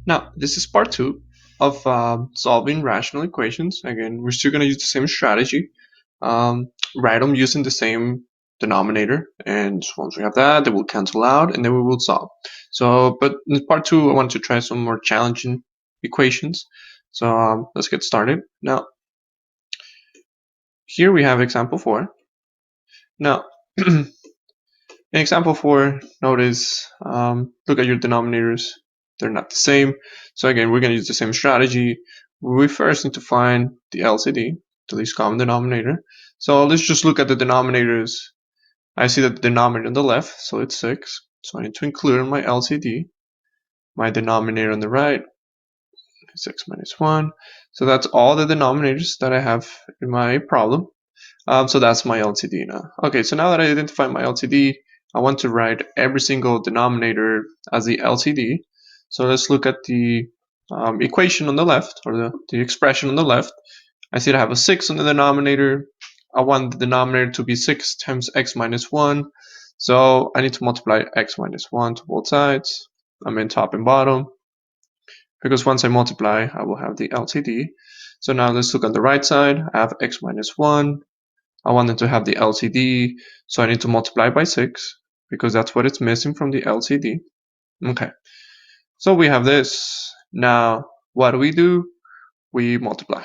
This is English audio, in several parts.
Now, this is part two of solving rational equations. Again, we're still going to use the same strategy. Write them using the same denominator, and once we have that, they will cancel out, and then we will solve. So, but in part two, I want to try some more challenging equations. So let's get started. Now, here we have example 4. Now, in example 4, notice, look at your denominators. They're not the same. So again, we're going to use the same strategy. We first need to find the LCD, the least common denominator. So let's just look at the denominators. I see that the denominator on the left, so it's 6. So I need to include in my LCD. My denominator on the right, 6 minus 1. So that's all the denominators that I have in my problem. So that's my LCD now. Okay, so now that I identified my LCD, I want to write every single denominator as the LCD. So let's look at the equation on the left, or the expression on the left. I see that I have a 6 on the denominator. I want the denominator to be 6 times x minus 1. So I need to multiply x minus 1 to both sides. I mean top and bottom. Because once I multiply, I will have the LCD. So now let's look on the right side. I have x minus 1. I wanted to have the LCD, so I need to multiply by 6 because that's what it's missing from the LCD. Okay, so we have this. Now, what do? We multiply.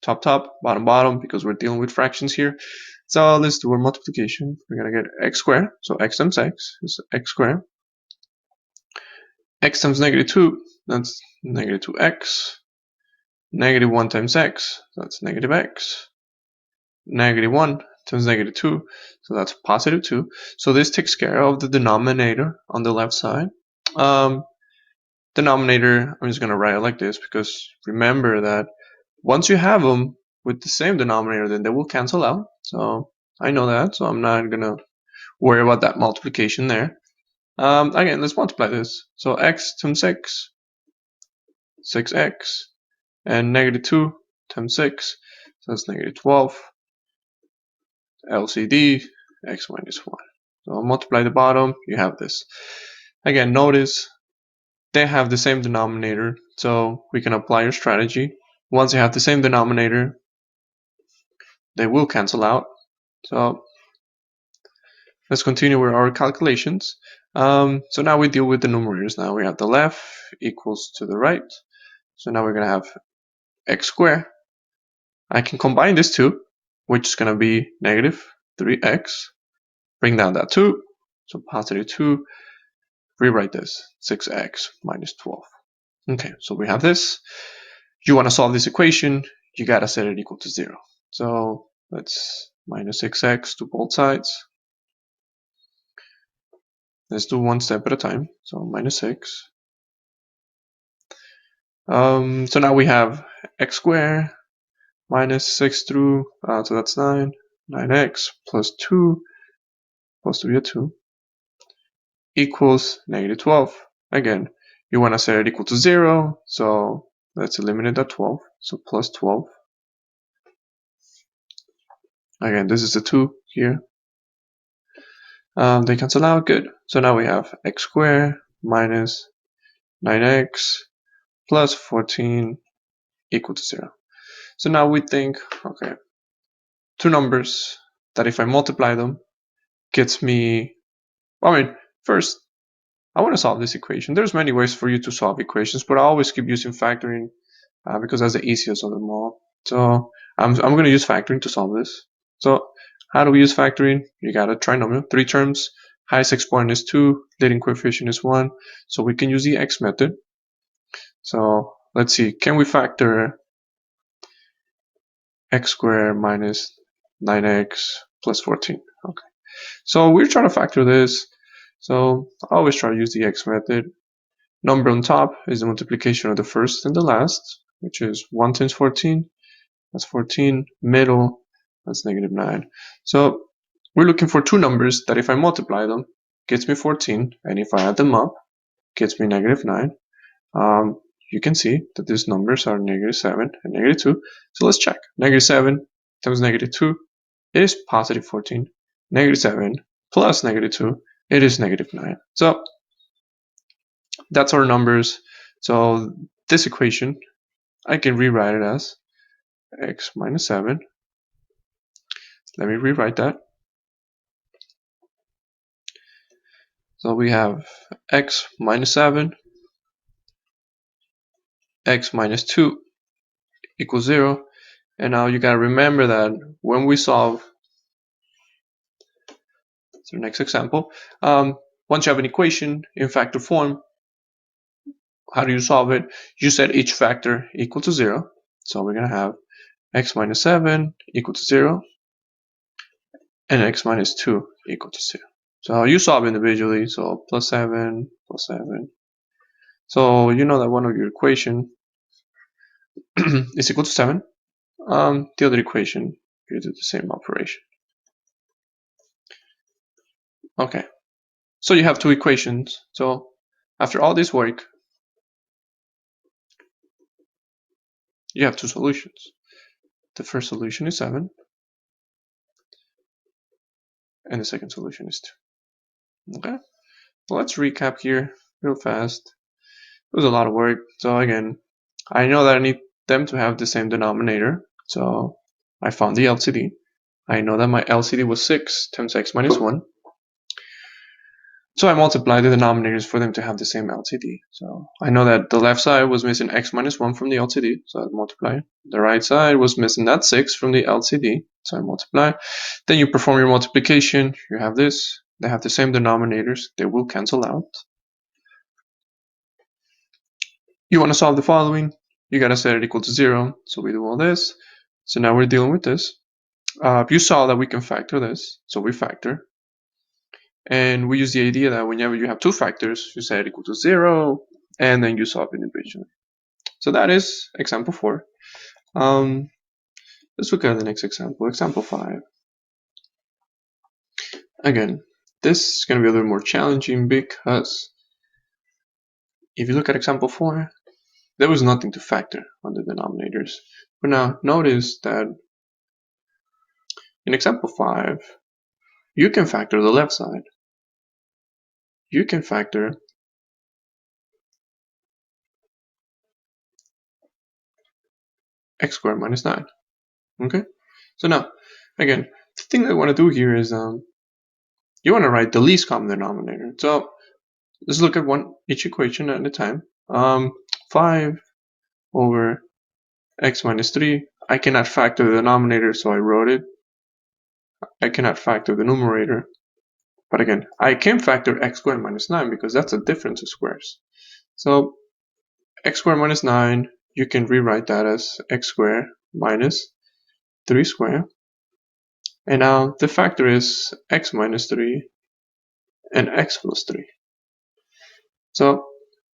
Top, top, bottom, bottom, because we're dealing with fractions here. So let's do our multiplication. We're going to get x squared, so x times x is x squared. X times negative 2, that's negative 2x. Negative 1 times x, that's negative x. Negative 1 times negative 2, so that's positive 2. So this takes care of the denominator on the left side. Denominator, I'm just going to write it like this because remember that once you have them with the same denominator, then they will cancel out. So I know that, so I'm not going to worry about that multiplication there. Again, let's multiply this. So x times 6, 6x, and negative 2 times 6, so that's negative 12. LCD, x minus 1. So I'll multiply the bottom, you have this. Again, notice they have the same denominator, so we can apply our strategy. Once they have the same denominator, they will cancel out. So let's continue with our calculations. So now we deal with the numerators. Now we have the left equals to the right. So now we're going to have x squared. I can combine this two, which is going to be negative 3x. Bring down that 2, so positive 2. Rewrite this, 6x minus 12. Okay, so we have this. You want to solve this equation, you got to set it equal to 0. So let's minus 6x to both sides. Let's do one step at a time. So minus 6. So now we have x squared minus 6 through, so that's 9. 9x plus 2 plus 3 2 equals negative 12. Again, you want to set it equal to 0, so let's eliminate that 12. So plus 12. Again, this is the 2 here. They cancel out, good. So now we have x squared minus 9x plus 14 equal to 0. So now we think, okay, two numbers that if I multiply them gets me, first, I want to solve this equation. There's many ways for you to solve equations, but I always keep using factoring because that's the easiest of them all. So I'm going to use factoring to solve this. So how do we use factoring? You got a trinomial, 3 terms, highest exponent is 2, leading coefficient is 1, so we can use the x method. So let's see, can we factor x squared minus 9x plus 14? Okay, so we're trying to factor this, so I always try to use the x method. Number on top is the multiplication of the first and the last, which is 1 times 14, that's 14, middle, that's negative 9. So we're looking for two numbers that if I multiply them, gets me 14, and if I add them up, gets me negative 9. You can see that these numbers are negative 7 and negative 2. So let's check. Negative 7 times negative 2 is positive 14. Negative 7 plus negative 2, it is negative 9. So that's our numbers So this equation, I can rewrite it as x minus 7. Let me rewrite that. So we have x minus 7, x minus 2 equals 0. And now you gotta remember that when we solve, so next example, once you have an equation in factor form, how do you solve it? You set each factor equal to 0. So we're gonna have x minus 7 equal to 0 and x minus 2 equal to 0. So you solve individually, so plus 7, plus 7. So you know that one of your equation is equal to 7. The other equation, you do the same operation. Okay, so you have two equations. So after all this work, you have two solutions. The first solution is 7, and the second solution is 2. Okay, well, let's recap here real fast. It was a lot of work. So again, I know that I need them to have the same denominator. So I found the LCD. I know that my LCD was 6 times x minus 1. So I multiply the denominators for them to have the same LCD. So I know that the left side was missing x minus 1 from the LCD, so I multiply. The right side was missing that 6 from the LCD, so I multiply. Then you perform your multiplication. You have this. They have the same denominators. They will cancel out. You want to solve the following. You got to set it equal to 0. So we do all this. So now we're dealing with this. You saw that we can factor this. So we factor. And we use the idea that whenever you have two factors, you set it equal to 0, and then you solve it individually. So that is example 4. Let's look at the next example, example 5. Again, this is going to be a little more challenging because if you look at example 4, there was nothing to factor on the denominators. But now notice that in example 5, you can factor the left side. You can factor x squared minus 9. Okay? So now, again, the thing that I want to do here is you want to write the least common denominator. So let's look at each equation at a time. 5 over x minus 3. I cannot factor the denominator, so I wrote it. I cannot factor the numerator. But again, I can factor x squared minus 9 because that's a difference of squares. So x squared minus 9, you can rewrite that as x squared minus 3 squared. And now the factor is x minus 3 and x plus 3. So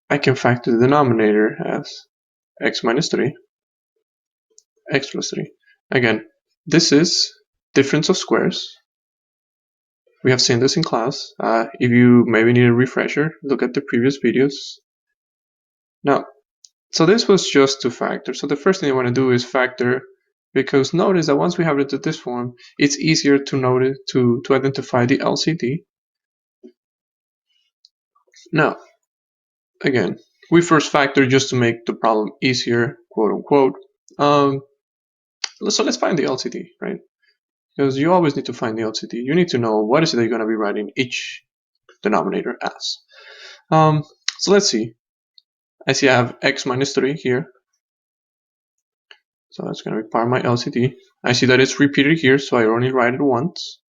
I can factor the denominator as x minus 3, x plus 3. Again, this is difference of squares. We have seen this in class. If you maybe need a refresher, look at the previous videos. Now, so this was just to factor. So the first thing you want to do is factor, because notice that once we have it in this form, it's easier to notice to identify the LCD. Now, again, we first factor just to make the problem easier, quote unquote. So let's find the LCD, right? Because you always need to find the LCD. You need to know what is it that you're going to be writing each denominator as. So let's see. I see I have x minus 3 here. So that's going to be part of my LCD. I see that it's repeated here, so I only write it once.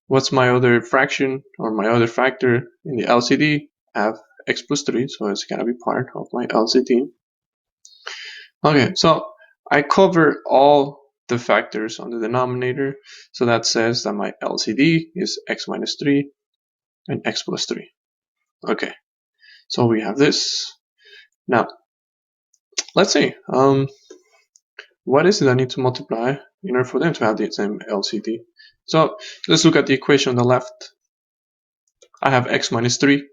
What's my other fraction or my other factor in the LCD? I have x plus 3, so it's going to be part of my LCD. Okay, so I cover all the factors on the denominator, so that says that my LCD is x minus 3 and x plus 3. Okay, so we have this. Now, let's see. What is it I need to multiply in order for them to have the same LCD? So let's look at the equation on the left. I have x minus 3.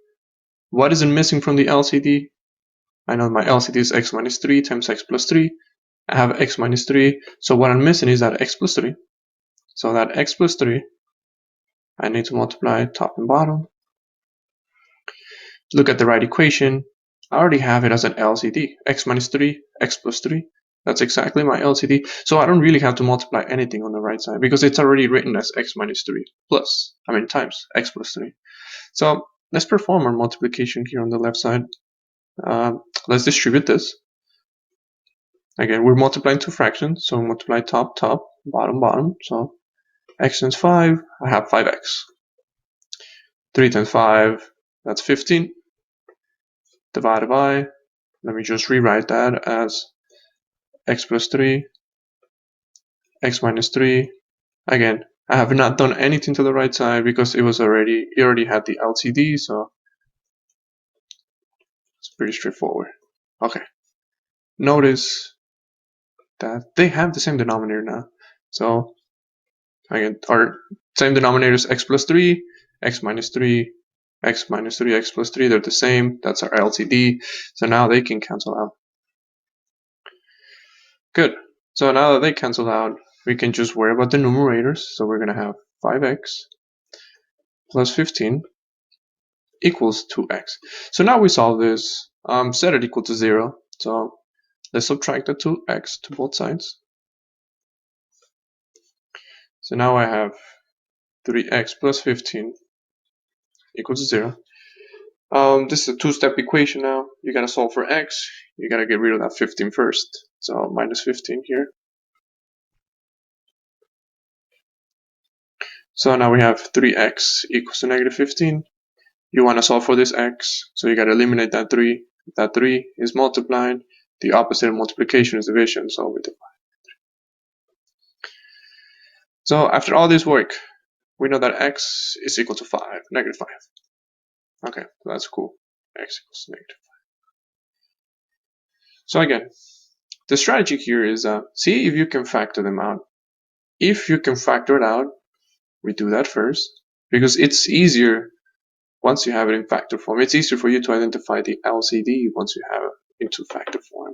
What is missing from the LCD? I know my LCD is x minus 3 times x plus 3. I have x minus 3. So what I'm missing is that x plus 3. So that x plus 3, I need to multiply top and bottom. Look at the right equation. I already have it as an LCD, x minus 3, x plus 3. That's exactly my LCD. So I don't really have to multiply anything on the right side because it's already written as x minus 3 times x plus 3. So let's perform our multiplication here on the left side. Let's distribute this. Again, we're multiplying two fractions, so multiply top, top, bottom, bottom. So x times 5, I have 5x. 3 times 5, that's 15. Divided by, let me just rewrite that as x plus 3, x minus 3. Again, I have not done anything to the right side because it already had the LCD, so it's pretty straightforward. Okay. Notice that they have the same denominator now. So again, our same denominator is x plus 3, x minus 3, x minus 3, x plus 3, they're the same. That's our LCD. So now they can cancel out. Good. So now that they cancel out, we can just worry about the numerators. So we're going to have 5x plus 15 equals 2x. So now we solve this, set it equal to 0. So let's subtract the 2x to both sides. So now I have 3x plus 15 equals 0. This is a two-step equation now. You gotta solve for x. You gotta get rid of that 15 first. So minus 15 here. So now we have 3x equals to negative 15. You want to solve for this x, so you got to eliminate that 3. That 3 is multiplying. The opposite of multiplication is division, so we divide. So after all this work, we know that x is equal to 5, negative 5. Okay, that's cool. X equals negative 5. So again, the strategy here is see if you can factor them out. If you can factor it out, we do that first, because it's easier once you have it in factor form. It's easier for you to identify the LCD once you have it into factor form.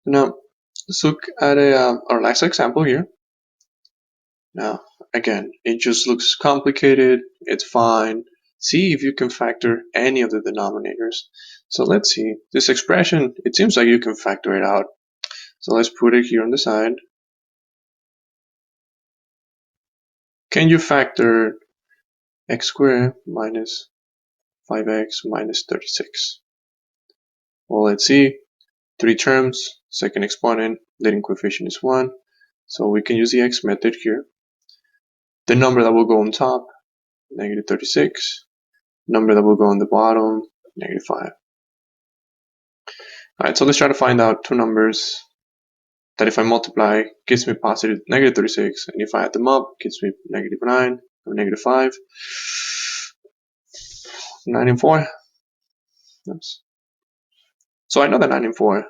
Now, let's look at our last example here. Now, again, it just looks complicated. It's fine. See if you can factor any of the denominators. So let's see. This expression, it seems like you can factor it out. So let's put it here on the side. Can you factor x squared minus 5x minus 36? Well, let's see. 3 terms, second exponent, leading coefficient is 1. So we can use the x method here. The number that will go on top, negative 36. Number that will go on the bottom, negative 5. Alright, so let's try to find out two numbers that if I multiply gives me positive negative 36, and if I add them up gives me negative 9 or negative 5. 9 and 4. Oops. So I know that 9 and 4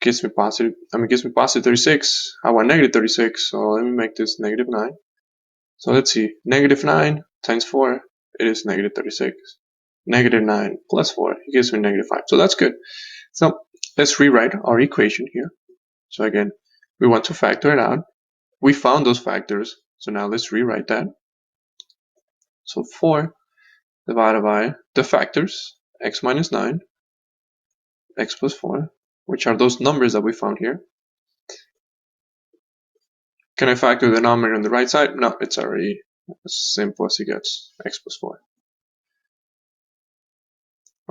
gives me positive 36. I want negative 36, so let me make this negative 9. So let's see, negative 9 times 4, it is negative 36. Negative 9 plus 4, it gives me negative 5. So that's good. So let's rewrite our equation here. So again, we want to factor it out. We found those factors, so now let's rewrite that. So 4 divided by the factors, x minus 9, x plus 4, which are those numbers that we found here. Can I factor the denominator on the right side? No, it's already as simple as it gets, x plus 4.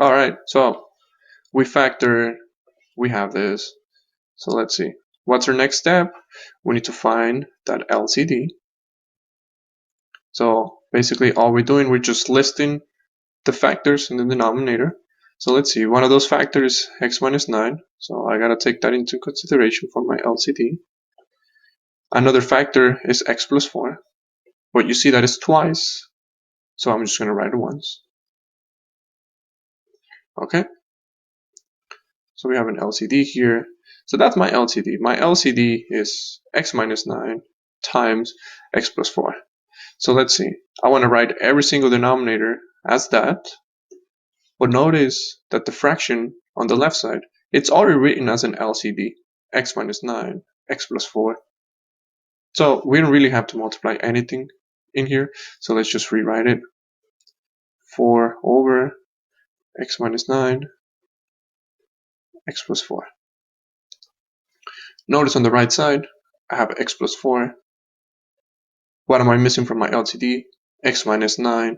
Alright, so we have this. So let's see. What's our next step? We need to find that LCD. So basically all we're doing, we're just listing the factors in the denominator. So let's see, one of those factors, x minus 9. So I gotta take that into consideration for my LCD. Another factor is x plus 4. But you see that is twice. So I'm just gonna write it once. Okay. So we have an LCD here. So that's my LCD. My LCD is x minus 9 times x plus 4. So let's see. I want to write every single denominator as that. But notice that the fraction on the left side, it's already written as an LCD. X minus 9, x plus 4. So we don't really have to multiply anything in here. So let's just rewrite it. 4 over x minus 9, x plus 4. Notice on the right side, I have x plus 4. What am I missing from my LCD? X minus 9.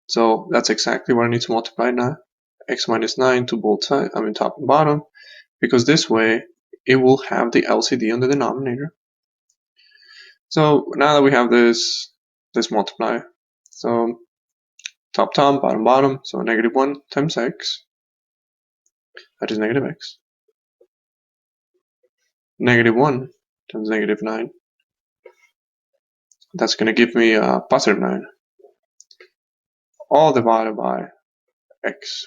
So that's exactly what I need to multiply now. X minus 9 to both sides, top and bottom, because this way it will have the LCD on the denominator. So now that we have this, let's multiply. So top, bottom, bottom, so negative 1 times x, that is negative x. Negative 1 times negative 9, that's going to give me a positive 9. All divided by x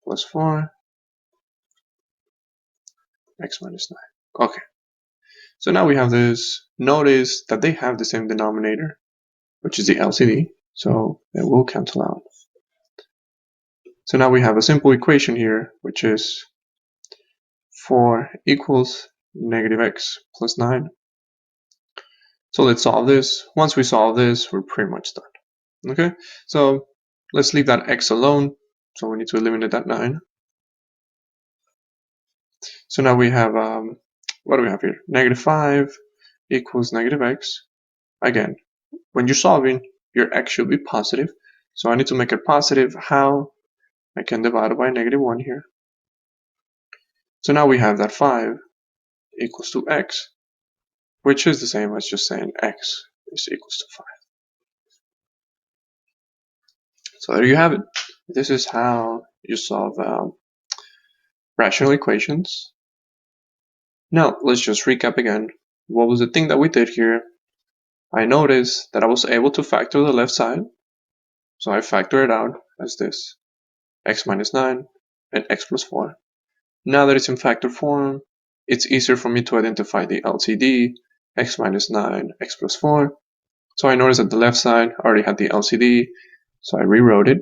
plus 4, x minus 9. Okay, so now we have this. Notice that they have the same denominator, which is the LCD, so it will cancel out. So now we have a simple equation here, which is 4 equals negative x plus 9. So let's solve this. Once we solve this, we're pretty much done. Okay, so let's leave that x alone. So we need to eliminate that 9. So now we have, what do we have here? Negative 5 equals negative x. Again, when you're solving, your x should be positive. So I need to make it positive. How? I can divide it by negative 1 here. So now we have that 5 equals to x, which is the same as just saying x is equals to 5. So there you have it. This is how you solve rational equations. Now let's just recap again. What was the thing that we did here? I noticed that I was able to factor the left side. So I factor it out as this, x minus 9 and x plus 4. Now that it's in factor form, it's easier for me to identify the LCD, x minus 9, x plus 4. So I noticed that the left side already had the LCD, so I rewrote it.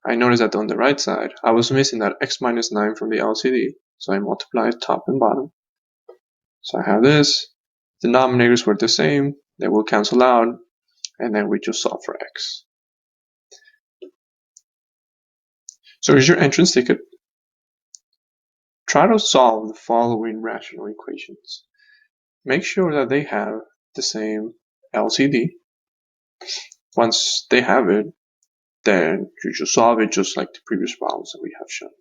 I noticed that on the right side, I was missing that x minus 9 from the LCD, so I multiplied top and bottom. So I have this, denominators were the same, they will cancel out, and then we just solve for x. So here's your entrance ticket. Try to solve the following rational equations. Make sure that they have the same LCD. Once they have it, then you just solve it just like the previous problems that we have shown.